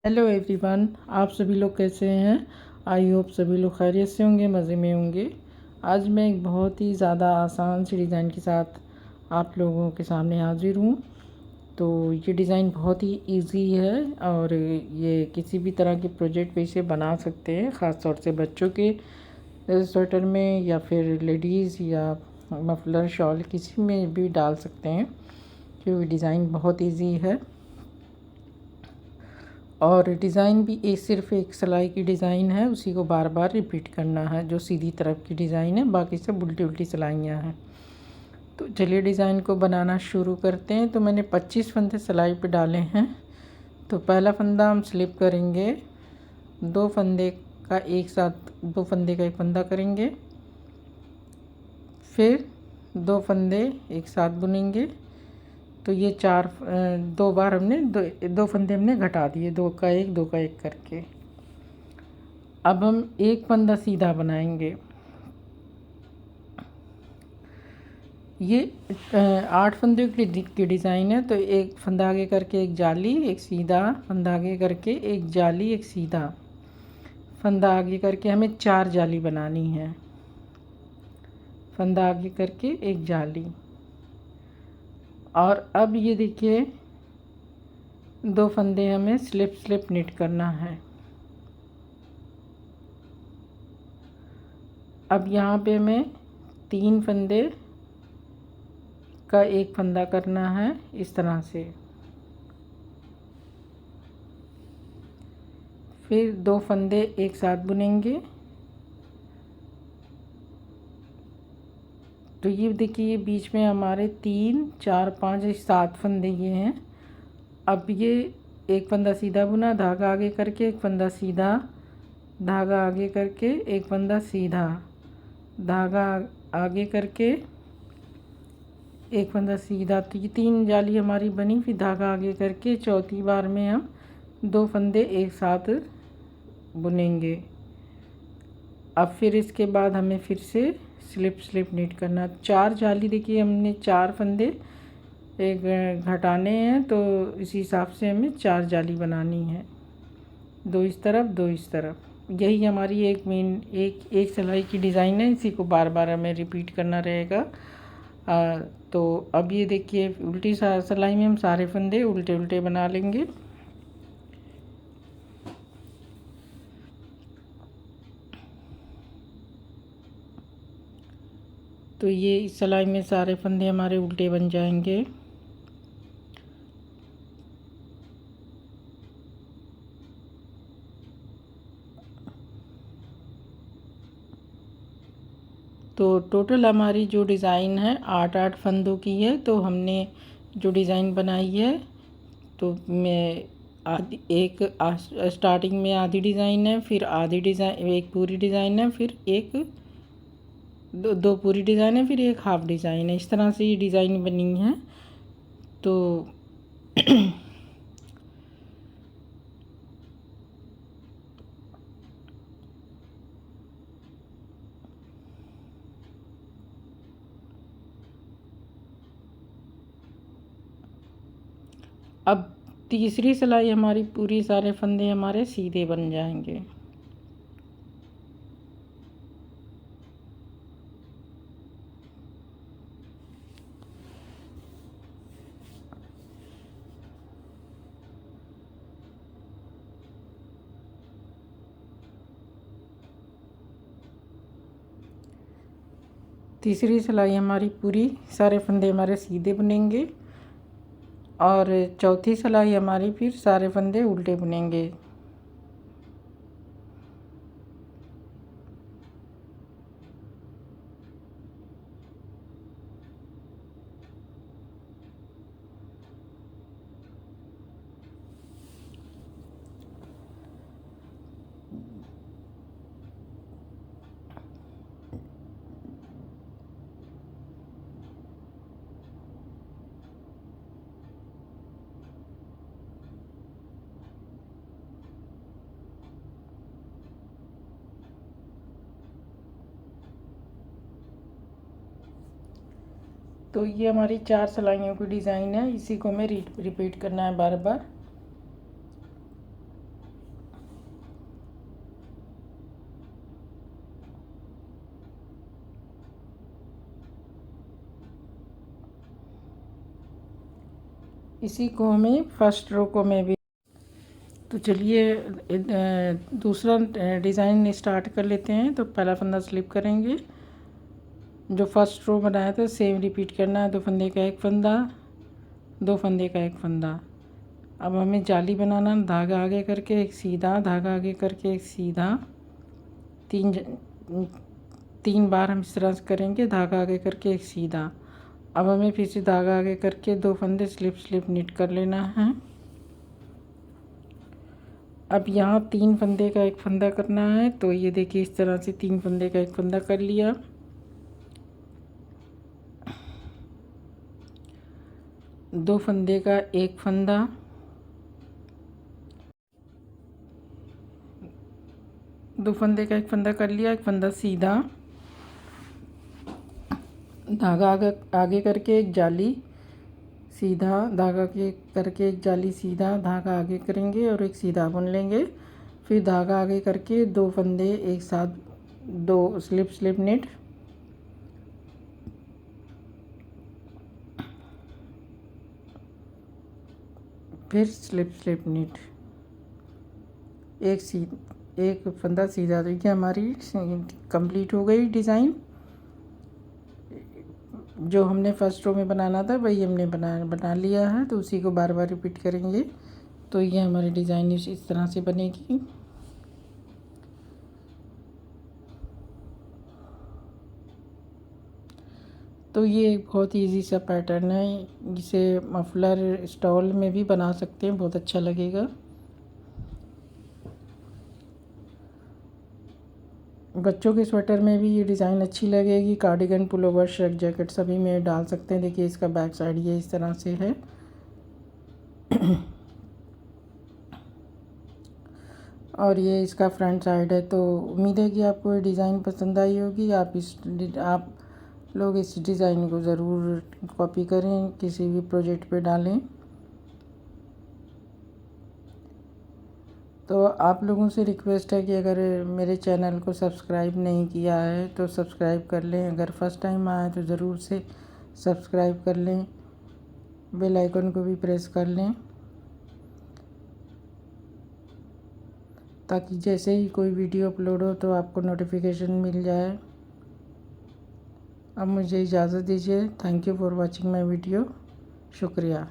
Hello everyone, आप सभी लोग कैसे हैं। आई होप सभी लोग खैरियत से होंगे, मज़े में होंगे। आज मैं एक बहुत ही ज़्यादा आसान सी डिज़ाइन के साथ आप लोगों के सामने हाजिर हूँ। तो ये डिज़ाइन बहुत ही इजी है और ये किसी भी तरह के प्रोजेक्ट पे इसे बना सकते हैं, ख़ास तौर से बच्चों के स्वेटर में या फिर लेडीज़ या मफलर शॉल किसी में भी डाल सकते हैं, क्योंकि डिज़ाइन बहुत ईजी है। और डिज़ाइन भी सिर्फ़ एक सिलाई की डिज़ाइन है, उसी को बार बार रिपीट करना है। जो सीधी तरफ की डिज़ाइन है, बाकी सब उल्टी उल्टी सिलाइयाँ हैं। तो चलिए डिज़ाइन को बनाना शुरू करते हैं। तो मैंने 25 फंदे सिलाई पे डाले हैं। तो पहला फंदा हम स्लिप करेंगे, दो फंदे का एक फंदा करेंगे, फिर दो फंदे एक साथ बुनेंगे। तो ये दो बार हमने दो फंदे हमने घटा दिए, दो का एक करके। अब हम एक फंदा सीधा बनाएंगे। ये 8 फंदे की डिज़ाइन है। तो एक फंदा आगे करके एक जाली, एक सीधा फंदा आगे करके एक जाली, एक सीधा फंदा आगे करके हमें 4 जाली बनानी है। फंदा आगे करके एक जाली। और अब ये देखिए, दो फंदे हमें स्लिप निट करना है। अब यहाँ पे हमें 3 फंदे का एक फंदा करना है, इस तरह से। फिर दो फंदे एक साथ बुनेंगे। तो ये देखिए, बीच में हमारे 3 4 5 7 फंदे ये हैं। अब ये एक फंदा सीधा बुना, धागा आगे करके एक फंदा सीधा, धागा आगे करके एक फंदा सीधा, धागा आगे करके एक फंदा सीधा। तो ये 3 जाली हमारी बनी। फिर धागा आगे करके चौथी बार में हम दो फंदे एक साथ बुनेंगे। अब फिर इसके बाद हमें फिर से स्लिप निट करना। 4 जाली देखिए, हमने 4 फंदे एक घटाने हैं, तो इसी हिसाब से हमें 4 जाली बनानी है, दो इस तरफ दो इस तरफ। यही हमारी एक सिलाई की डिज़ाइन है। इसी को बार बार हमें रिपीट करना रहेगा। तो अब ये देखिए, उल्टी सिलाई में हम सारे फंदे उल्टे उल्टे बना लेंगे। तो ये इस सिलाई में सारे फंदे हमारे उल्टे बन जाएंगे। तो टोटल हमारी जो डिज़ाइन है 8 फंदों की है। तो हमने जो डिज़ाइन बनाई है, तो मैं स्टार्टिंग में आधी डिज़ाइन है, फिर आधी डिज़ाइन, एक पूरी डिज़ाइन है, फिर एक दो पूरी डिज़ाइन है, फिर एक हाफ डिज़ाइन है। इस तरह से ये डिज़ाइन बनी है। तो अब तीसरी सिलाई हमारी पूरी सारे फंदे हमारे सीधे बन जाएंगे। तीसरी सिलाई हमारी पूरी सारे फंदे हमारे सीधे बुनेंगे, और चौथी सिलाई हमारी फिर सारे फंदे उल्टे बुनेंगे। तो ये हमारी 4 सिलाइयों की डिज़ाइन है। इसी को हमें रिपीट करना है बार बार। इसी को हमें फर्स्ट रो को मैं भी। तो चलिए दूसरा डिज़ाइन स्टार्ट कर लेते हैं। तो पहला फंदा स्लिप करेंगे, जो फर्स्ट रो बनाया था सेम रिपीट करना है। 2 फंदे का एक फंदा, 2 फंदे का एक फंदा। अब हमें जाली बनाना, धागा आगे करके एक सीधा, धागा आगे करके एक सीधा, 3 बार हम इस तरह से करेंगे, धागा आगे करके एक सीधा। अब हमें फिर से धागा आगे करके 2 फंदे स्लिप स्लिप निट कर लेना है। अब यहाँ 3 फंदे का एक फंदा करना है। तो ये देखिए इस तरह से 3 फंदे का एक फंदा कर लिया। दो फंदे का एक फंदा, 2 फंदे का एक फंदा कर लिया, एक फंदा सीधा, धागा आगे करके एक जाली सीधा, धागा के करके एक जाली सीधा, धागा आगे करेंगे और एक सीधा बुन लेंगे। फिर धागा आगे करके 2 फंदे एक साथ, 2 स्लिप स्लिप निट, फिर स्लिप स्लिप निट, एक फंदा सीधा। तो ये हमारी कंप्लीट हो गई डिज़ाइन। जो हमने फर्स्ट रो में बनाना था वही हमने बना लिया है। तो उसी को बार बार रिपीट करेंगे। तो ये हमारी डिज़ाइन इस तरह से बनेगी। तो ये एक बहुत इजी सा पैटर्न है, जिसे मफलर स्टॉल में भी बना सकते हैं, बहुत अच्छा लगेगा। बच्चों के स्वेटर में भी ये डिज़ाइन अच्छी लगेगी। कार्डिगन, पुलोवर, शर्ट, जैकेट सभी में डाल सकते हैं। देखिए इसका बैक साइड ये इस तरह से है। और ये इसका फ्रंट साइड है। तो उम्मीद है कि आपको ये डिज़ाइन पसंद आई होगी। आप लोग इस डिज़ाइन को ज़रूर कॉपी करें, किसी भी प्रोजेक्ट पे डालें। तो आप लोगों से रिक्वेस्ट है कि अगर मेरे चैनल को सब्सक्राइब नहीं किया है तो सब्सक्राइब कर लें। अगर फर्स्ट टाइम आए तो ज़रूर से सब्सक्राइब कर लें, बेल आइकन को भी प्रेस कर लें, ताकि जैसे ही कोई वीडियो अपलोड हो तो आपको नोटिफिकेशन मिल जाए। अब मुझे इजाज़त दीजिए। Thank you for watching my video. शुक्रिया।